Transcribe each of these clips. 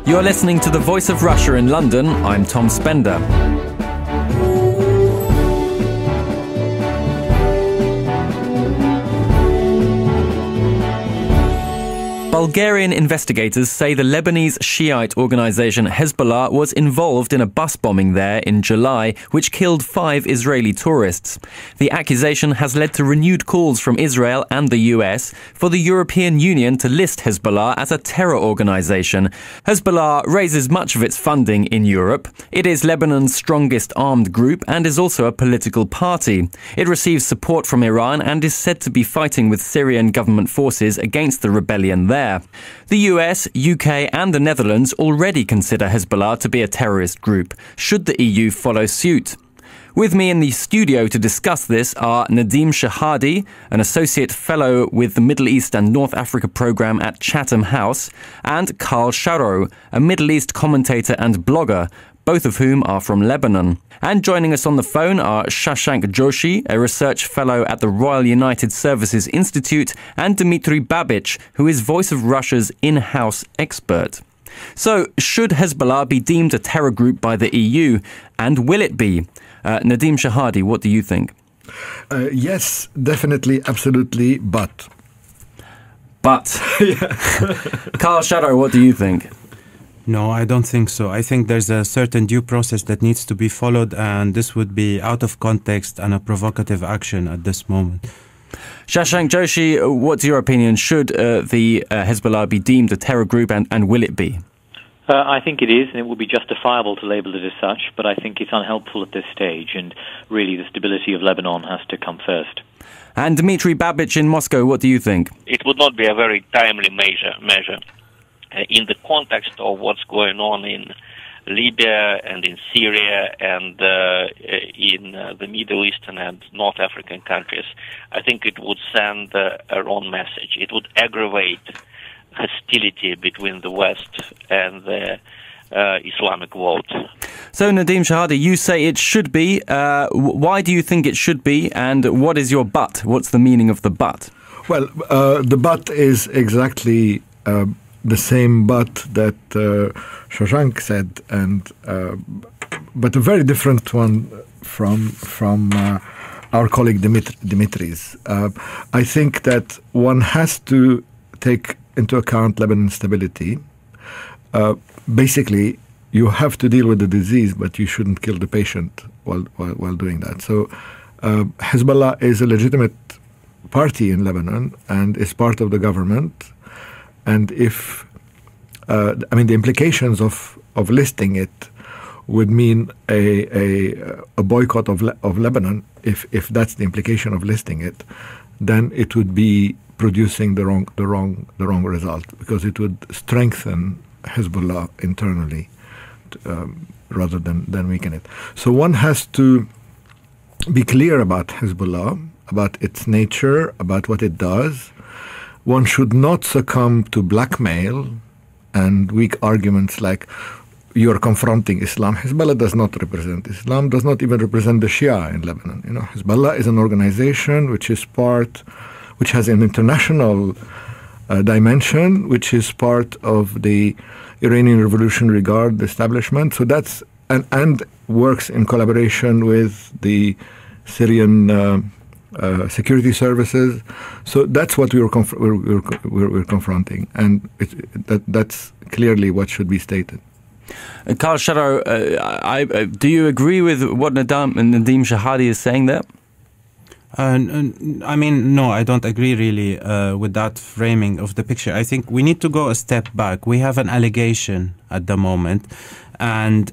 You're listening to The Voice of Russia in London. I'm Tom Spender. Bulgarian investigators say the Lebanese Shiite organisation Hezbollah was involved in a bus bombing there in July, which killed 5 Israeli tourists. The accusation has led to renewed calls from Israel and the US for the European Union to list Hezbollah as a terror organisation. Hezbollah raises much of its funding in Europe. It is Lebanon's strongest armed group and is also a political party. It receives support from Iran and is said to be fighting with Syrian government forces against the rebellion there. The US, UK and the Netherlands already consider Hezbollah to be a terrorist group. Should the EU follow suit? With me in the studio to discuss this are Nadim Shehadi, an associate fellow with the Middle East and North Africa programme at Chatham House, and Karl Sharro, a Middle East commentator and blogger, both of whom are from Lebanon. And joining us on the phone are Shashank Joshi, a research fellow at the Royal United Services Institute, and Dmitry Babich, who is Voice of Russia's in-house expert. So, should Hezbollah be deemed a terror group by the EU? And will it be? Nadim Shehadi, what do you think? Yes, definitely, absolutely, but. Karl Sharro, what do you think? No, I don't think so. I think there's a certain due process that needs to be followed, and this would be out of context and a provocative action at this moment. Shashank Joshi, what's your opinion? Should the Hezbollah be deemed a terror group, and will it be? I think it is, and it would be justifiable to label it as such, but I think it's unhelpful at this stage, and really the stability of Lebanon has to come first. And Dmitry Babich in Moscow, what do you think? It would not be a very timely measure. In the context of what's going on in Libya and in Syria and in the Middle Eastern and North African countries, I think it would send a wrong message. It would aggravate hostility between the West and the Islamic world. So, Nadim Shehadi, you say it should be. Why do you think it should be, and what is your but? What's the meaning of the but? Well, the but is exactly the same but that Shashank said, and but a very different one from our colleague Dimitris. I think that one has to take into account Lebanon's stability. Basically, you have to deal with the disease, but you shouldn't kill the patient while doing that. So Hezbollah is a legitimate party in Lebanon and is part of the government. And if, the implications of listing it would mean a boycott of Lebanon. If that's the implication of listing it, then it would be producing the wrong result, because it would strengthen Hezbollah internally rather than weaken it. So one has to be clear about Hezbollah, about its nature, about what it does. One should not succumb to blackmail and weak arguments like you're confronting Islam. Hezbollah does not represent Islam, does not even represent the Shia in Lebanon. Hezbollah is an organization which has an international dimension, which is part of the Iranian Revolutionary Guard establishment. So that's and works in collaboration with the Syrian security services. So that's what we're confronting, and that's clearly what should be stated. Karl Sharro, do you agree with what Nadim Shehadi is saying there? No, I don't agree really with that framing of the picture. I think we need to go a step back. We have an allegation at the moment, and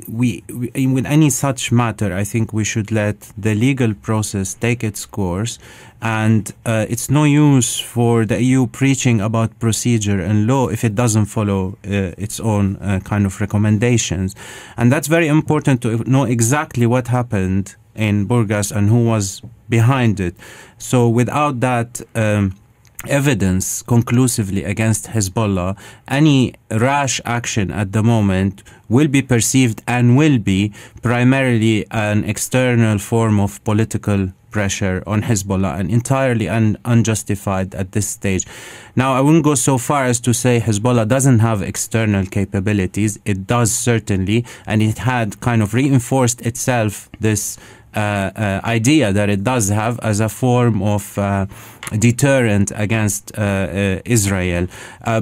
with any such matter, I think we should let the legal process take its course, and it's no use for the EU preaching about procedure and law if it doesn't follow its own kind of recommendations. And that's very important to know exactly what happened in Burgas and who was behind it. So without that evidence conclusively against Hezbollah, any rash action at the moment will be perceived and will be primarily an external form of political pressure on Hezbollah, and entirely unjustified at this stage. Now, I wouldn't go so far as to say Hezbollah doesn't have external capabilities. It does, certainly, and it had kind of reinforced itself this idea that it does have as a form of deterrent against Israel.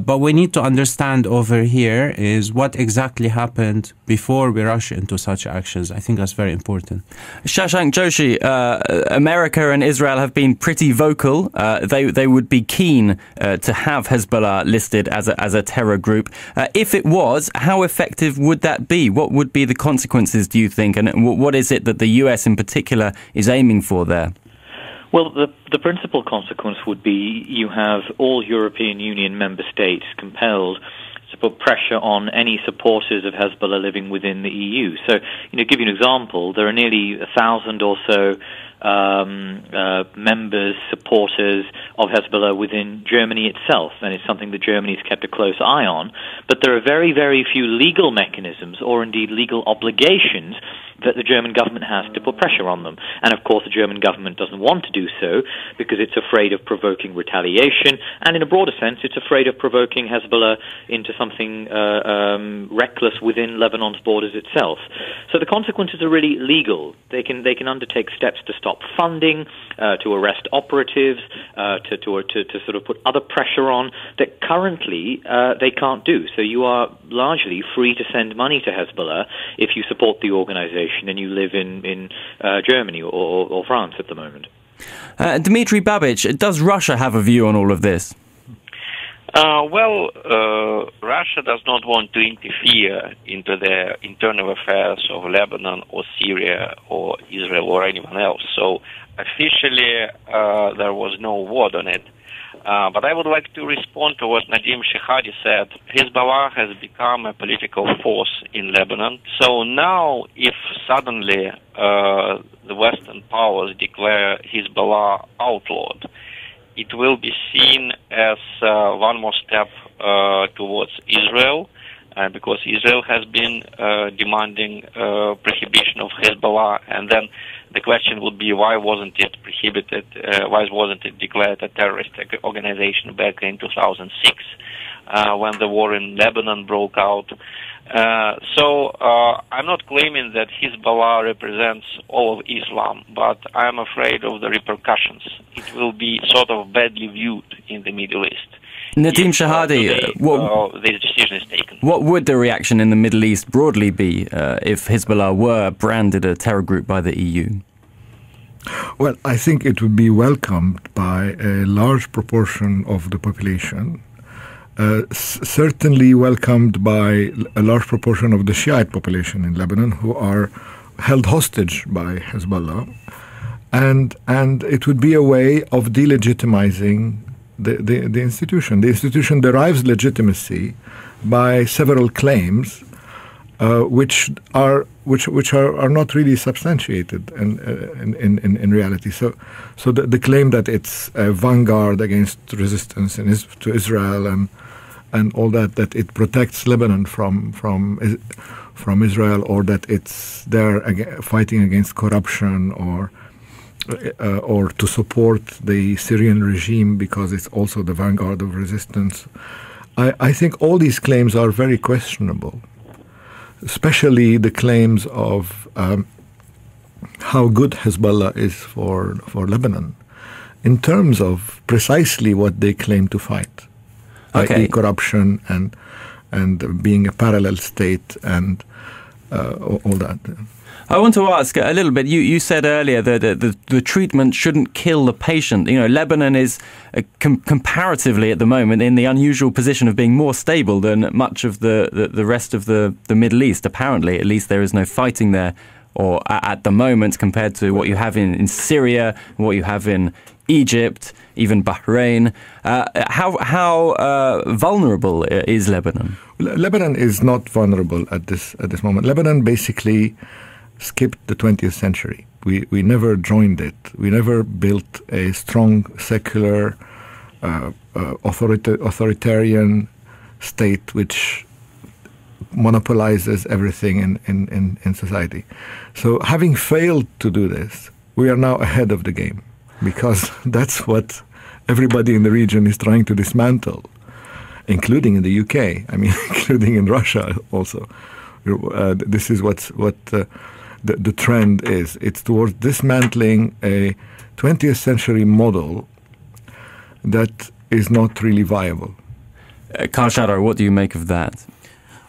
But we need to understand over here is what exactly happened before we rush into such actions. I think that's very important. Shashank Joshi, America and Israel have been pretty vocal. They would be keen to have Hezbollah listed as a terror group. If it was, how effective would that be? What would be the consequences, do you think? And what is it that the US in particular is aiming for there? Well, the principal consequence would be you have all European Union member states compelled to put pressure on any supporters of Hezbollah living within the EU. So, to give you an example, there are nearly 1,000 or so members, supporters of Hezbollah within Germany itself, and it's something that Germany's kept a close eye on. But there are very, very few legal mechanisms or indeed legal obligations that the German government has to put pressure on them. And of course the German government doesn't want to do so because it's afraid of provoking retaliation, and in a broader sense it's afraid of provoking Hezbollah into something reckless within Lebanon's borders itself. So the consequences are really legal. They can undertake steps to stop funding, to arrest operatives, to sort of put other pressure on that currently they can't do. So you are largely free to send money to Hezbollah if you support the organization and you live in Germany or France at the moment. Dmitry Babich, does Russia have a view on all of this? Russia does not want to interfere into the internal affairs of Lebanon or Syria or Israel or anyone else. So officially there was no word on it. But I would like to respond to what Nadim Shehadi said. Hezbollah has become a political force in Lebanon. So now if suddenly the Western powers declare Hezbollah outlawed, it will be seen as one more step towards Israel, because Israel has been demanding prohibition of Hezbollah, and then the question would be, why wasn't it prohibited, why wasn't it declared a terrorist organization back in 2006 when the war in Lebanon broke out? So I'm not claiming that Hezbollah represents all of Islam, but I'm afraid of the repercussions. It will be sort of badly viewed in the Middle East. Nadim Shehadi, this decision is taken. What would the reaction in the Middle East broadly be if Hezbollah were branded a terror group by the EU? Well, I think it would be welcomed by a large proportion of the population. Certainly welcomed by a large proportion of the Shiite population in Lebanon, who are held hostage by Hezbollah, and it would be a way of delegitimizing the institution. The institution derives legitimacy by several claims, which are not really substantiated in reality. So the claim that it's a vanguard against resistance to Israel and all that it protects Lebanon from Israel, or that it's there fighting against corruption, or to support the Syrian regime because it's also the vanguard of resistance. I think all these claims are very questionable, especially the claims of how good Hezbollah is for Lebanon in terms of precisely what they claim to fight. Okay. i.e. corruption and being a parallel state and all that. I want to ask a little bit. You said earlier that the treatment shouldn't kill the patient. Lebanon is comparatively at the moment in the unusual position of being more stable than much of the rest of the Middle East. Apparently, at least there is no fighting there, or at the moment, compared to what you have in Syria, what you have in Egypt, even Bahrain. How vulnerable is Lebanon? Lebanon is not vulnerable at this moment. Lebanon basically skipped the 20th century. We never joined it. We never built a strong secular authoritarian state which monopolizes everything in society. So having failed to do this, we are now ahead of the game, because that's what everybody in the region is trying to dismantle, including in the UK, including in Russia also. This is what the trend is. It's towards dismantling a 20th century model that is not really viable. Karl Sharro, what do you make of that?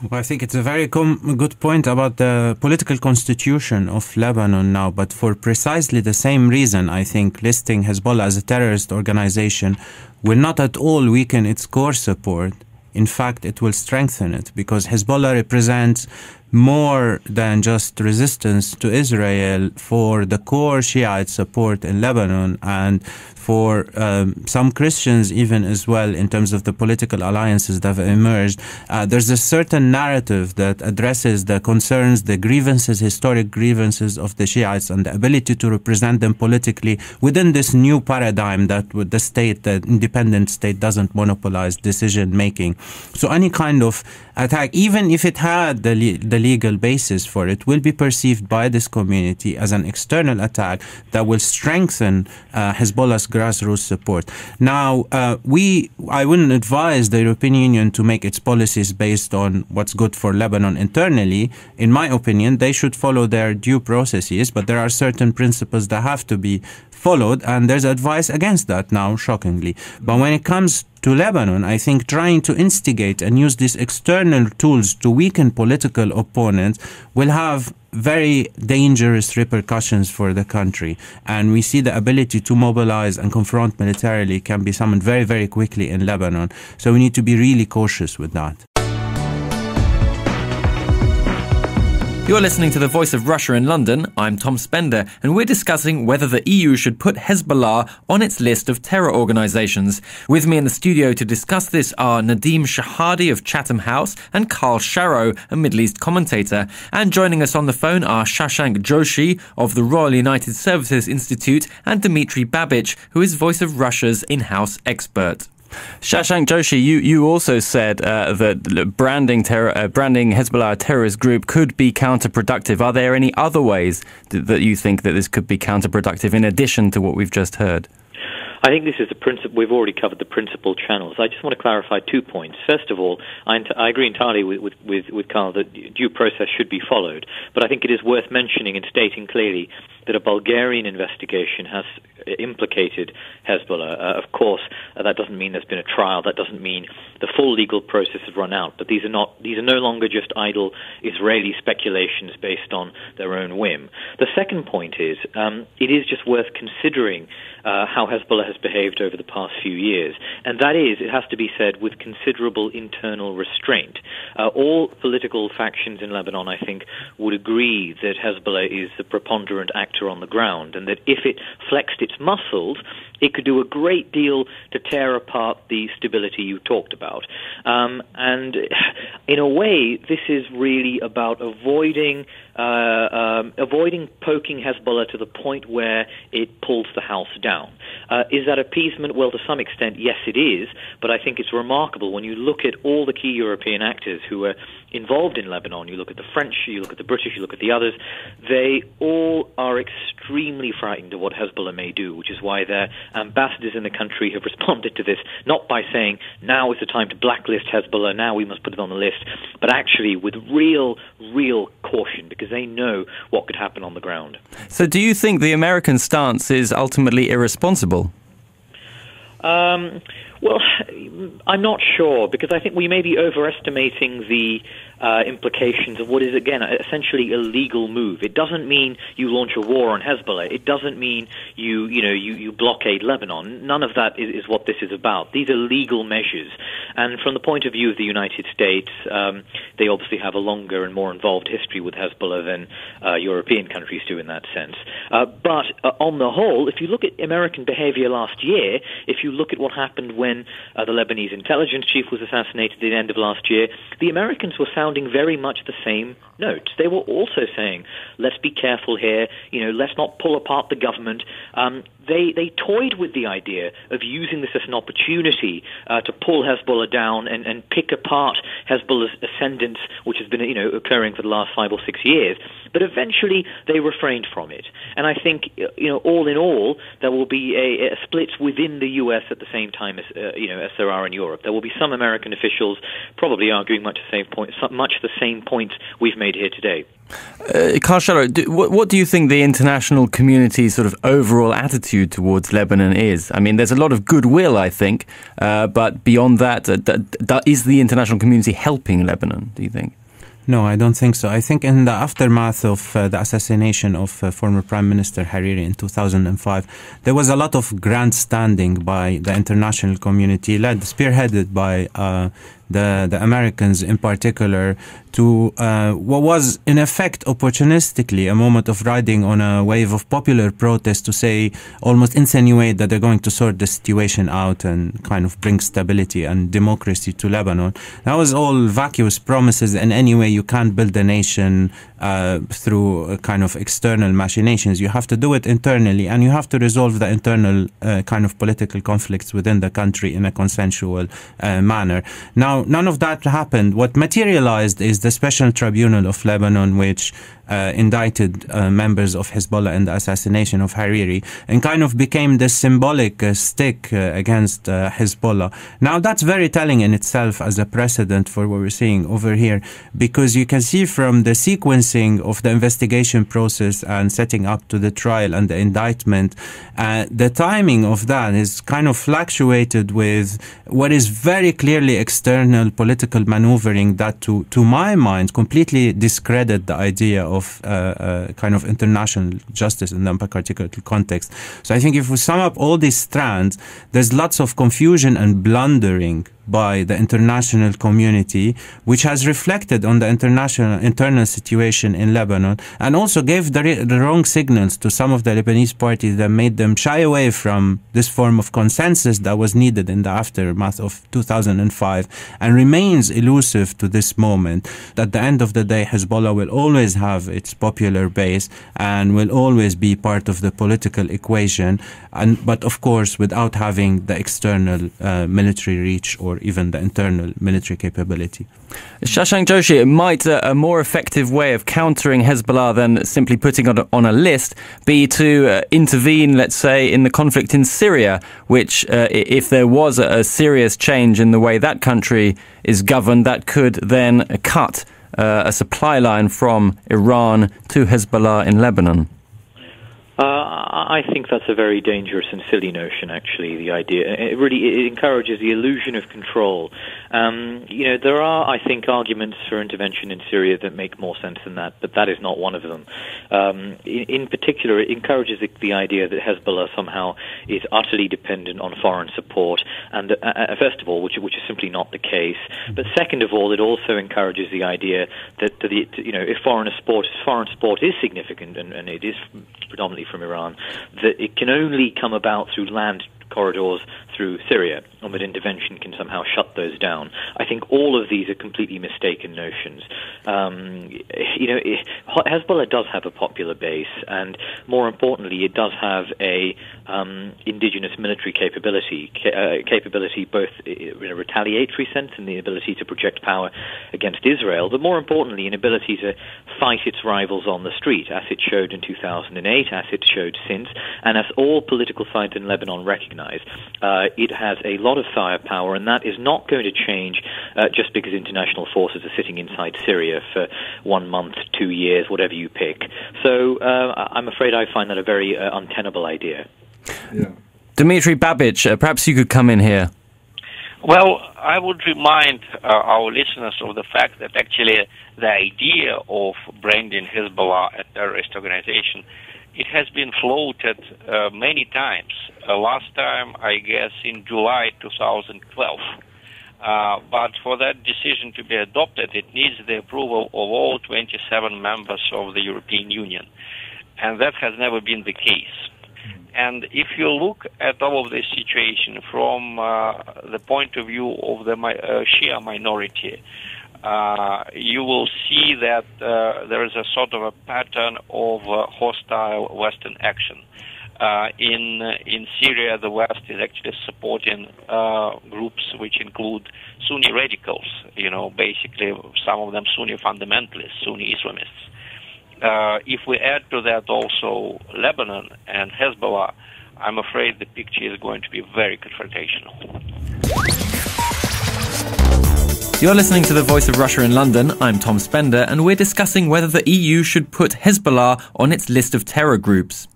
Well, I think it's a very good point about the political constitution of Lebanon now, but for precisely the same reason, I think listing Hezbollah as a terrorist organization will not at all weaken its core support. In fact, it will strengthen it, because Hezbollah represents more than just resistance to Israel for the core Shiite support in Lebanon, and for some Christians even as well, in terms of the political alliances that have emerged. There's a certain narrative that addresses the concerns, the grievances, historic grievances of the Shiites, and the ability to represent them politically within this new paradigm that the state, the independent state, doesn't monopolize decision making. So any kind of attack, even if it had the legal basis for it, will be perceived by this community as an external attack that will strengthen Hezbollah's grassroots support. Now, I wouldn't advise the European Union to make its policies based on what's good for Lebanon internally. In my opinion, they should follow their due processes, but there are certain principles that have to be followed, and there's advice against that now, shockingly. But when it comes to Lebanon, I think trying to instigate and use these external tools to weaken political opponents will have very dangerous repercussions for the country. And we see the ability to mobilize and confront militarily can be summoned very, very quickly in Lebanon. So we need to be really cautious with that. You're listening to The Voice of Russia in London. I'm Tom Spender, and we're discussing whether the EU should put Hezbollah on its list of terror organisations. With me in the studio to discuss this are Nadim Shehadi of Chatham House and Karl Sharro, a Middle East commentator. And joining us on the phone are Shashank Joshi of the Royal United Services Institute and Dmitry Babich, who is Voice of Russia's in-house expert. Shashank Joshi, you also said that branding Hezbollah a terrorist group could be counterproductive. Are there any other ways that you think that this could be counterproductive in addition to what we've just heard? I think this is the principle. We've already covered the principal channels. I just want to clarify 2 points. First of all, I agree entirely with Karl that due process should be followed, but I think it is worth mentioning and stating clearly that a Bulgarian investigation has implicated Hezbollah. Of course, that doesn't mean there's been a trial. That doesn't mean the full legal process has run out. But these are no longer just idle Israeli speculations based on their own whim. The second point is it is just worth considering how Hezbollah has behaved over the past few years, and that is, it has to be said, with considerable internal restraint. All political factions in Lebanon, I think, would agree that Hezbollah is the preponderant actor on the ground, and that if it flexed its muscles, it could do a great deal to tear apart the stability you talked about. And in a way, this is really about avoiding poking Hezbollah to the point where it pulls the house down. Is that appeasement? Well, to some extent, yes, it is. But I think it's remarkable when you look at all the key European actors who are involved in Lebanon. You look at the French, you look at the British, you look at the others. They all are extremely frightened of what Hezbollah may do, which is why their ambassadors in the country have responded to this, not by saying, now is the time to blacklist Hezbollah, now we must put it on the list, but actually with real caution, because they know what could happen on the ground. So do you think the American stance is ultimately irresponsible? Well, I'm not sure, because I think we may be overestimating the implications of what is, again, essentially a legal move. It doesn't mean you launch a war on Hezbollah. It doesn't mean you blockade Lebanon. None of that is what this is about. These are legal measures. And from the point of view of the United States, they obviously have a longer and more involved history with Hezbollah than European countries do in that sense. But on the whole, if you look at American behavior last year, if you look at what happened when the Lebanese intelligence chief was assassinated at the end of last year, the Americans were sounding very much the same notes. They were also saying, let's be careful here, let's not pull apart the government. they toyed with the idea of using this as an opportunity to pull Hezbollah down and pick apart Hezbollah's ascendance, which has been occurring for the last 5 or 6 years. But eventually they refrained from it. And I think all in all there will be a split within the US at the same time as as there are in Europe. There will be some American officials probably arguing much the same points we've made here today. Karl Sharro, what do you think the international community's sort of overall attitude towards Lebanon is? I mean, there's a lot of goodwill, I think, but beyond that, is the international community helping Lebanon, do you think? No, I don't think so. I think in the aftermath of the assassination of former Prime Minister Hariri in 2005, there was a lot of grandstanding by the international community, spearheaded by the Americans in particular, to what was in effect opportunistically a moment of riding on a wave of popular protest to say, almost insinuate that they're going to sort the situation out and kind of bring stability and democracy to Lebanon. That was all vacuous promises, and anyway you can't build a nation through a kind of external machinations. You have to do it internally, and you have to resolve the internal kind of political conflicts within the country in a consensual manner. Now, none of that happened. What materialized is the Special Tribunal of Lebanon, which indicted members of Hezbollah in the assassination of Hariri, and kind of became the symbolic stick against Hezbollah. Now, that's very telling in itself as a precedent for what we're seeing over here, because you can see from the sequencing of the investigation process and setting up to the trial and the indictment, the timing of that is kind of fluctuated with what is very clearly external political maneuvering that, to my mind, completely discredit the idea of kind of international justice in that particular context. So I think if we sum up all these strands, there's lots of confusion and blundering by the international community, which has reflected on the internal situation in Lebanon, and also gave the wrong signals to some of the Lebanese parties that made them shy away from this form of consensus that was needed in the aftermath of 2005, and remains elusive to this moment. At the end of the day, Hezbollah will always have its popular base and will always be part of the political equation, but of course without having the external military reach or even the internal military capability. Shashank Joshi, might a more effective way of countering Hezbollah than simply putting it on a list be to intervene, let's say, in the conflict in Syria, which, if there was a serious change in the way that country is governed, that could then cut a supply line from Iran to Hezbollah in Lebanon? I think that's a very dangerous and silly notion, actually, the idea. It encourages the illusion of control. There are, I think, arguments for intervention in Syria that make more sense than that, but that is not one of them. In particular, it encourages the idea that Hezbollah somehow is utterly dependent on foreign support, and first of all, which is simply not the case. But second of all, it also encourages the idea that if foreign support is significant, and it is predominantly from Iran, that it can only come about through land corridors through Syria, and that intervention can somehow shut those down. I think all of these are completely mistaken notions. Hezbollah does have a popular base, and more importantly, it does have a indigenous military capability both in a retaliatory sense and the ability to project power against Israel, but more importantly, an ability to fight its rivals on the street, as it showed in 2008, as it showed since, and as all political sides in Lebanon recognize. It has a lot of firepower, and that is not going to change just because international forces are sitting inside Syria for 1 month, 2 years, whatever you pick. So I'm afraid I find that a very untenable idea. Yeah. Dmitry Babbage, perhaps you could come in here. Well, I would remind our listeners of the fact that actually the idea of branding Hezbollah a terrorist organization, it has been floated many times. Last time, I guess, in July 2012. But for that decision to be adopted, it needs the approval of all 27 members of the European Union. And that has never been the case. And if you look at all of this situation from the point of view of the Shia minority, you will see that there is a sort of a pattern of hostile Western action. In Syria, the West is actually supporting groups which include Sunni radicals, basically some of them Sunni fundamentalists, Sunni Islamists. If we add to that also Lebanon and Hezbollah, I'm afraid the picture is going to be very confrontational. You're listening to The Voice of Russia in London. I'm Tom Spender, and we're discussing whether the EU should put Hezbollah on its list of terror groups.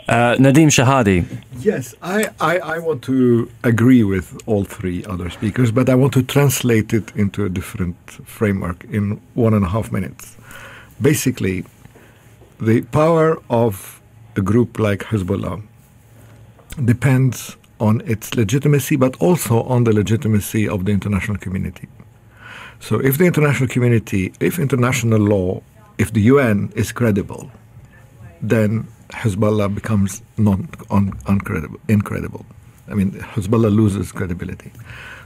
Nadim Shehadi. Yes, I want to agree with all three other speakers, but I want to translate it into a different framework in 1.5 minutes. Basically, the power of a group like Hezbollah depends on its legitimacy, but also on the legitimacy of the international community. So if the international community, if international law, if the UN is credible, then Hezbollah becomes incredible. I mean, Hezbollah loses credibility.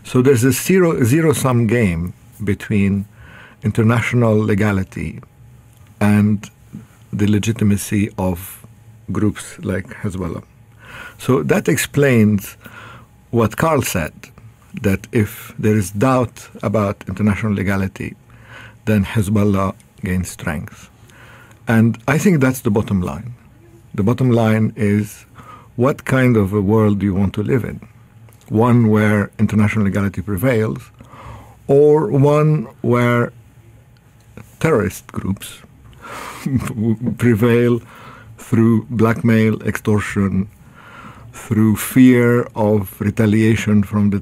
So there's a zero-sum game between international legality and the legitimacy of groups like Hezbollah. So that explains what Karl said, that if there is doubt about international legality, then Hezbollah gains strength. And I think that's the bottom line. The bottom line is, what kind of a world do you want to live in? One where international legality prevails, or one where terrorist groups prevail through blackmail, extortion, through fear of retaliation from the,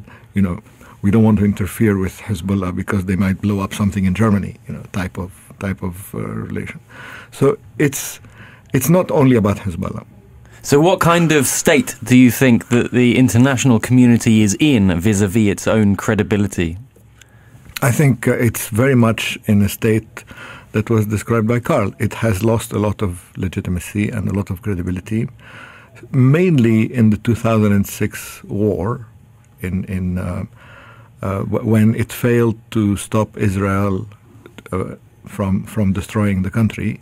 we don't want to interfere with Hezbollah because they might blow up something in Germany, type of relation. So it's not only about Hezbollah. So what kind of state do you think that the international community is in vis-à-vis its own credibility? I think it's very much in a state that was described by Karl. It has lost a lot of legitimacy and a lot of credibility, mainly in the 2006 war, when it failed to stop Israel from destroying the country.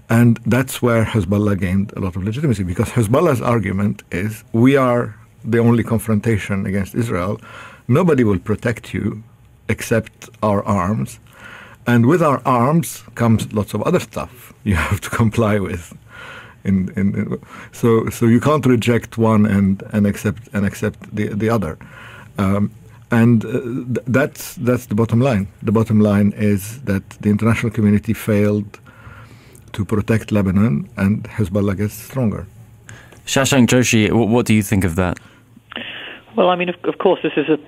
And that's where Hezbollah gained a lot of legitimacy, because Hezbollah's argument is, we are the only confrontation against Israel. Nobody will protect you except our arms. And with our arms comes lots of other stuff you have to comply with. So you can't reject one and accept the other. That's the bottom line. The bottom line is that the international community failed to protect Lebanon, and Hezbollah gets stronger. Shashank Joshi, what do you think of that? Well, I mean, of course, this is a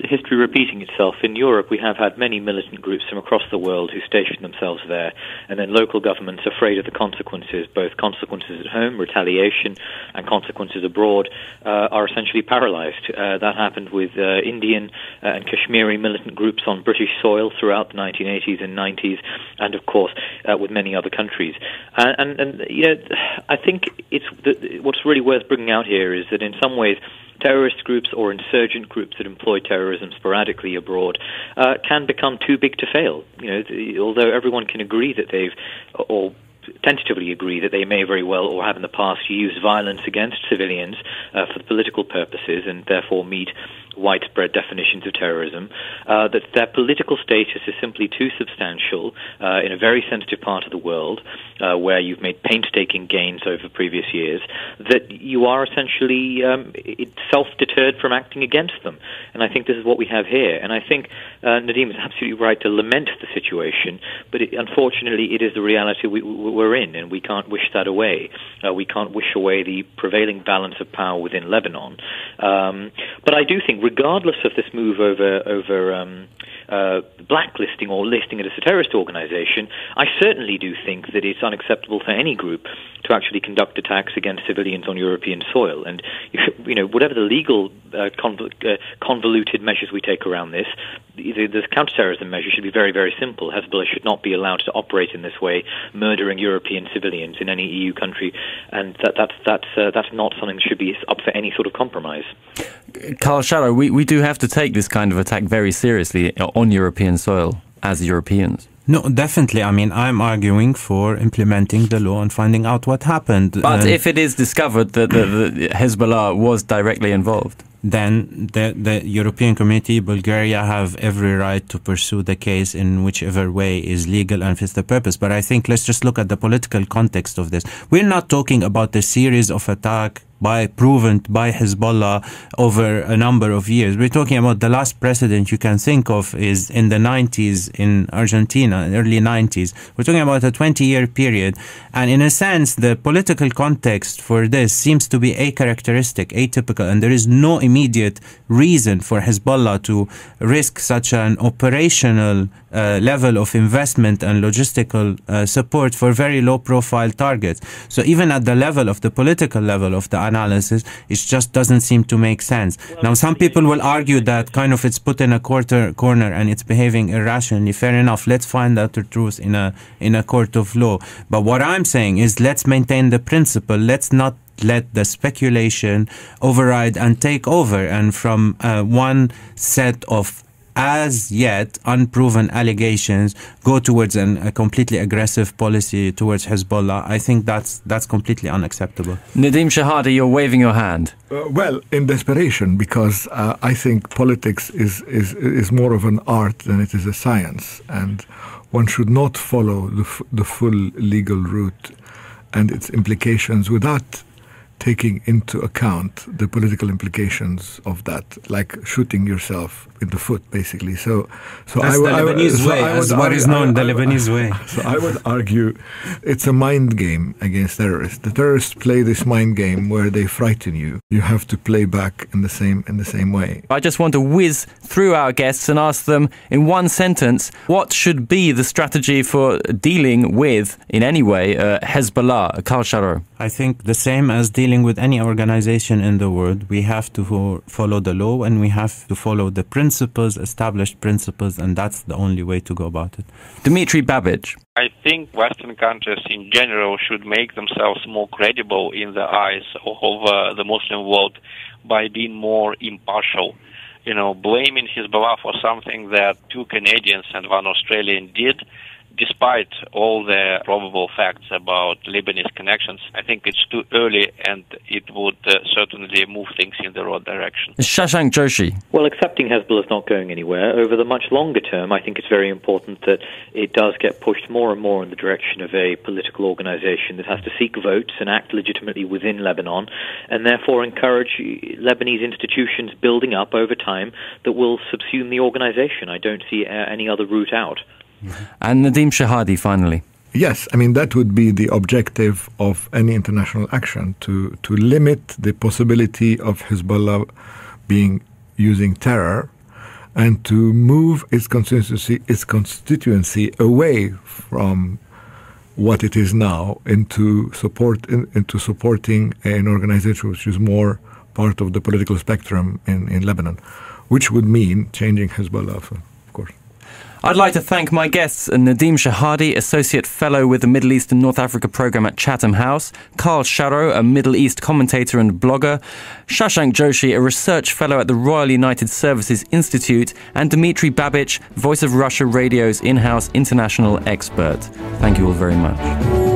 history repeating itself. In Europe, we have had many militant groups from across the world who station themselves there, and then local governments, afraid of the consequences, both consequences at home, retaliation, and consequences abroad, are essentially paralyzed. That happened with Indian and Kashmiri militant groups on British soil throughout the 1980s and 90s, and of course, with many other countries. I think what's really worth bringing out here is that in some ways, terrorist groups or insurgent groups that employ terrorism sporadically abroad can become too big to fail. Although everyone can agree that or tentatively agree that they may very well, or have in the past, used violence against civilians for political purposes and therefore meet widespread definitions of terrorism, that their political status is simply too substantial in a very sensitive part of the world where you've made painstaking gains over previous years, that you are essentially self-deterred from acting against them. And I think this is what we have here. And I think Nadim is absolutely right to lament the situation, but unfortunately it is the reality we're in, and we can't wish that away. We can't wish away the prevailing balance of power within Lebanon. But I do think, regardless of this move over blacklisting or listing it as a terrorist organization, I certainly do think that it's unacceptable for any group to actually conduct attacks against civilians on European soil. And whatever the legal convoluted measures we take around this, the counterterrorism measure should be very, very simple. Hezbollah should not be allowed to operate in this way, murdering European civilians in any EU country, and that's not something that should be up for any sort of compromise. Karl Sharro, we do have to take this kind of attack very seriously on European soil as Europeans. No, definitely. I mean, I'm arguing for implementing the law and finding out what happened. But if it is discovered that the Hezbollah was directly involved, then the European Community, Bulgaria, have every right to pursue the case in whichever way is legal and fits the purpose. But I think let's just look at the political context of this. We're not talking about the series of attacks proven by Hezbollah over a number of years. We're talking about the last precedent you can think of is in the 90s in Argentina, early 90s. We're talking about a 20-year period. And in a sense, the political context for this seems to be atypical, and there is no immediate reason for Hezbollah to risk such an operational level of investment and logistical support for very low-profile targets. So even at the level of the political level of the analysis, it just doesn't seem to make sense. Now, some people will argue that kind of it's put in a corner and it's behaving irrationally. Fair enough. Let's find out the truth in a court of law. But what I'm saying is let's maintain the principle. Let's not let the speculation override and take over. And from one set of as yet unproven allegations go towards a completely aggressive policy towards Hezbollah, I think that's completely unacceptable. Nadim Shehadi, you're waving your hand. Well, in desperation, because I think politics is more of an art than it is a science, and one should not follow the full legal route and its implications without taking into account the political implications of that, like shooting yourself in the foot, basically. So that's the Lebanese way, as what is known the Lebanese way. So I would argue it's a mind game against terrorists. The terrorists play this mind game where they frighten you. You have to play back in the same way. I just want to whiz through our guests and ask them in one sentence, what should be the strategy for dealing with, in any way, Hezbollah? Karl Sharro. I think the same as dealing with any organization in the world. We have to follow the law, and we have to follow the established principles, and that's the only way to go about it. Dmitry Babbage. I think Western countries in general should make themselves more credible in the eyes of the Muslim world by being more impartial. Blaming Hezbollah for something that 2 Canadians and 1 Australian did, despite all the probable facts about Lebanese connections, I think it's too early, and it would certainly move things in the wrong direction. Shashank Joshi. Well, accepting Hezbollah is not going anywhere. Over the much longer term, I think it's very important that it does get pushed more and more in the direction of a political organization that has to seek votes and act legitimately within Lebanon, and therefore encourage Lebanese institutions building up over time that will subsume the organization. I don't see any other route out. And Nadim Shehadi, finally. Yes, I mean, that would be the objective of any international action, to limit the possibility of Hezbollah using terror, and to move its constituency away from what it is now into supporting an organization which is more part of the political spectrum in Lebanon, which would mean changing Hezbollah, of course. I'd like to thank my guests, Nadim Shehadi, Associate Fellow with the Middle East and North Africa Programme at Chatham House, Karl Sharro, a Middle East commentator and blogger, Shashank Joshi, a Research Fellow at the Royal United Services Institute, and Dmitry Babich, Voice of Russia Radio's in-house international expert. Thank you all very much.